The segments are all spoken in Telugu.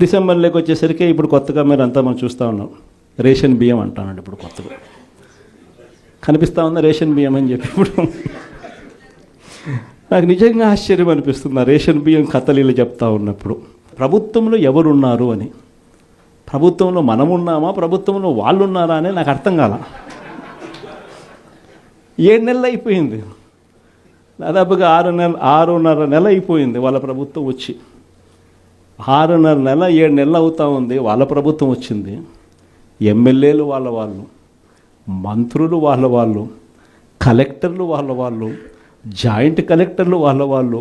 డిసెంబర్లోకి వచ్చేసరికి ఇప్పుడు కొత్తగా మీరు అంతా మనం చూస్తూ ఉన్నాం, రేషన్ బియ్యం అంటానండి. ఇప్పుడు కొత్తగా కనిపిస్తూ ఉందా రేషన్ బియ్యం అని చెప్పి. ఇప్పుడు నాకు నిజంగా ఆశ్చర్యం అనిపిస్తుంది ఆ రేషన్ బియ్యం కథలీలు చెప్తా ఉన్నప్పుడు. ప్రభుత్వంలో ఎవరున్నారు అని, ప్రభుత్వంలో మనమున్నామా, ప్రభుత్వంలో వాళ్ళు ఉన్నారా అని నాకు అర్థం కాల. 7 నెలలు అయిపోయింది, దాదాపుగా 6.5 నెల అయిపోయింది వాళ్ళ ప్రభుత్వం వచ్చి. 6.5 నెల 7 నెలలు అవుతూ ఉంది వాళ్ళ ప్రభుత్వం వచ్చింది. ఎమ్మెల్యేలు వాళ్ళు, మంత్రులు వాళ్ళు, కలెక్టర్లు వాళ్ళు, జాయింట్ కలెక్టర్లు వాళ్ళు,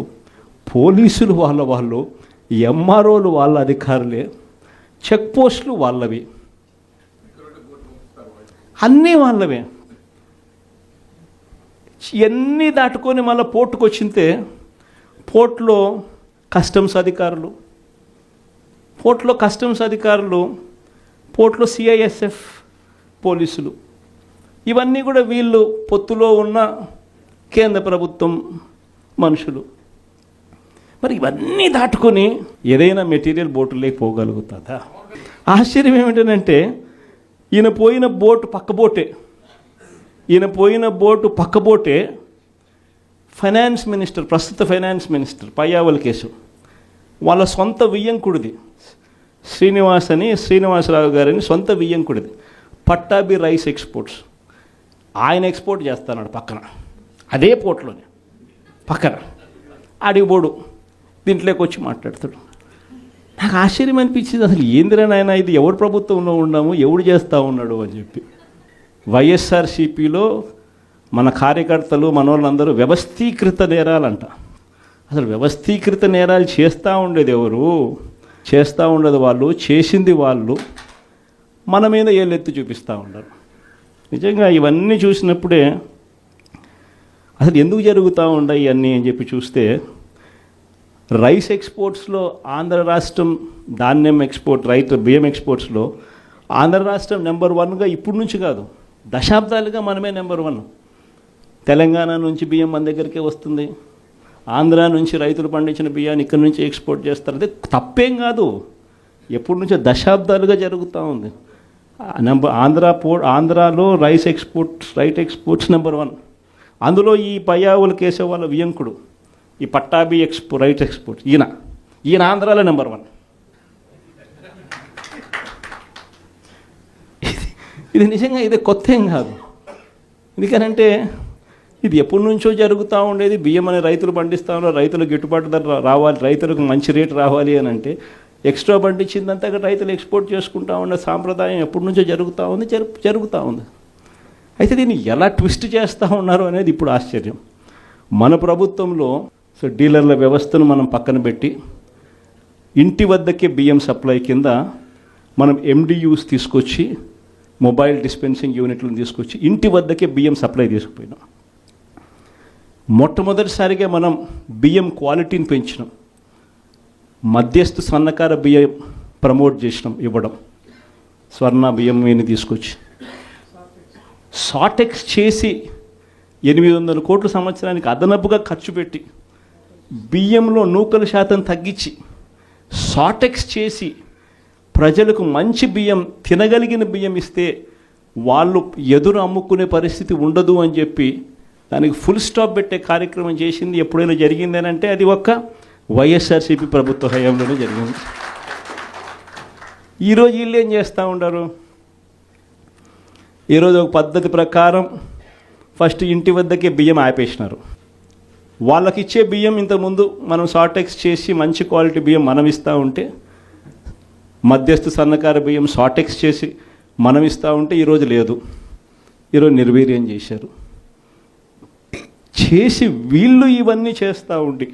పోలీసులు వాళ్ళు, ఎంఆర్ఓలు వాళ్ళ అధికారులే, చెక్ పోస్టులు వాళ్ళవి, అన్నీ వాళ్ళవే. ఇవన్నీ దాటుకొని మళ్ళీ పోర్టుకు వచ్చింతే పోర్టులో కస్టమ్స్ అధికారులు, పోర్టులో సిఐఎస్ఎఫ్ పోలీసులు, ఇవన్నీ కూడా వీళ్ళు పొత్తులో ఉన్న కేంద్ర ప్రభుత్వం మనుషులు. మరి ఇవన్నీ దాటుకొని ఏదైనా మెటీరియల్ బోటులోకి పోగలుగుతుందా? ఆశ్చర్యం ఏమిటంటే ఈయన పోయిన బోటు పక్క బోటే ఫైనాన్స్ మినిస్టర్, ప్రస్తుత ఫైనాన్స్ మినిస్టర్ పయ్యావుల కేశవ్ వాళ్ళ సొంత వియ్యంకుడిది, శ్రీనివాసరావు గారిని సొంత వియ్యంకుడిది, పట్టాభి రైస్ ఎక్స్పోర్ట్స్. ఆయన ఎక్స్పోర్ట్ చేస్తాడు పక్కన, అదే పోర్ట్లోనే పక్కన. అడిగిపోడు దీంట్లోకి వచ్చి మాట్లాడతాడు. నాకు ఆశ్చర్యం అనిపించింది, అసలు ఏందిరా నాయన ఇది, ఎవరు ప్రభుత్వంలో ఉన్నాము, ఎవడు చేస్తూ ఉన్నాడు అని చెప్పి. వైఎస్ఆర్సీపీలో మన కార్యకర్తలు మనోళ్ళందరూ వ్యవస్థీకృత నేరాలంట. అసలు వ్యవస్థీకృత నేరాలు చేస్తూ ఉండేది ఎవరు? చేస్తూ ఉండేది వాళ్ళు, చేసింది వాళ్ళు, మన మీద ఏళ్ళెత్తి చూపిస్తూ ఉండరు. నిజంగా ఇవన్నీ చూసినప్పుడే అసలు ఎందుకు జరుగుతూ ఉన్నాయి ఇవన్నీ అని చెప్పి చూస్తే, రైస్ ఎక్స్పోర్ట్స్లో ఆంధ్ర రాష్ట్రం, ధాన్యం ఎక్స్పోర్ట్, బియ్యం ఎక్స్పోర్ట్స్లో ఆంధ్ర రాష్ట్రం నెంబర్ 1గా ఇప్పుడు నుంచి కాదు, దశాబ్దాలుగా మనమే నెంబర్ 1. తెలంగాణ నుంచి బియ్యం మన దగ్గరికే వస్తుంది, ఆంధ్ర నుంచి రైతులు పండించిన బియ్యాన్ని ఇక్కడి నుంచి ఎక్స్పోర్ట్ చేస్తారు. అదే తప్పేం కాదు, ఎప్పటి నుంచో దశాబ్దాలుగా జరుగుతూ ఉంది. ఆంధ్రాలో రైస్ ఎక్స్పోర్ట్స్ నెంబర్ 1. అందులో ఈ పయ్యావుల కేశవ్ వాళ్ళ వియంకుడు, ఈ పట్టాభి రైట్ ఎక్స్పోర్ట్, ఈయన ఆంధ్రాలో నెంబర్ 1. ఇది నిజంగా ఇది కొత్త ఏం కాదు. ఎందుకనంటే ఇది ఎప్పటి నుంచో జరుగుతూ ఉండేది. బియ్యం అనే రైతులు పండిస్తూ ఉన్నారు, రైతులకు గిట్టుబాటు ధర రావాలి, రైతులకు మంచి రేటు రావాలి అని అంటే ఎక్స్ట్రా పండించిందంతా రైతులు ఎక్స్పోర్ట్ చేసుకుంటూ ఉండే సాంప్రదాయం ఎప్పటి నుంచో జరుగుతూ ఉంది. అయితే దీన్ని ఎలా ట్విస్ట్ చేస్తూ ఉన్నారు అనేది ఇప్పుడు ఆశ్చర్యం. మన ప్రభుత్వంలో డీలర్ల వ్యవస్థను మనం పక్కన పెట్టి ఇంటి వద్దకే బియ్యం సప్లై కింద మనం MDUs తీసుకొచ్చి, మొబైల్ డిస్పెన్సింగ్ యూనిట్లను తీసుకొచ్చి ఇంటి వద్దకే బియ్యం సప్లై తీసుకుపోయినాం. మొట్టమొదటిసారిగా మనం బియ్యం క్వాలిటీని పెంచినాం, మధ్యస్థ సన్నకార బియ్యం ప్రమోట్ చేసినాం, ఇవ్వడం, స్వర్ణ బియ్యం వీని తీసుకొచ్చి సాటెక్స్ చేసి 800 కోట్ల సంవత్సరానికి అదనపుగా ఖర్చు పెట్టి బియ్యంలో నూకల శాతం తగ్గించి సాటెక్స్ చేసి ప్రజలకు మంచి బియ్యం, తినగలిగిన బియ్యం ఇస్తే వాళ్ళు ఎదురు అమ్ముకునే పరిస్థితి ఉండదు అని చెప్పి దానికి ఫుల్ స్టాప్ పెట్టే కార్యక్రమం చేసింది ఎప్పుడైనా జరిగిందేనంటే అది ఒక్క వైఎస్ఆర్సీపీ ప్రభుత్వ హయాంలోనే జరిగింది. ఈరోజు వీళ్ళు ఏం చేస్తూ ఉంటారు? ఈరోజు ఒక పద్ధతి ప్రకారం ఫస్ట్ ఇంటి వద్దకే బియ్యం ఆపేసినారు. వాళ్ళకి ఇచ్చే బియ్యం ఇంతకుముందు మనం సాటెక్స్ చేసి మంచి క్వాలిటీ బియ్యం మనం ఇస్తూ ఉంటే, మధ్యస్థ సన్నకార బియ్యం సాటెక్స్ చేసి మనం ఇస్తూ ఉంటే ఈరోజు లేదు. ఈరోజు నిర్వీర్యం చేశారు. చేసి వీళ్ళు ఇవన్నీ చేస్తూ ఉండి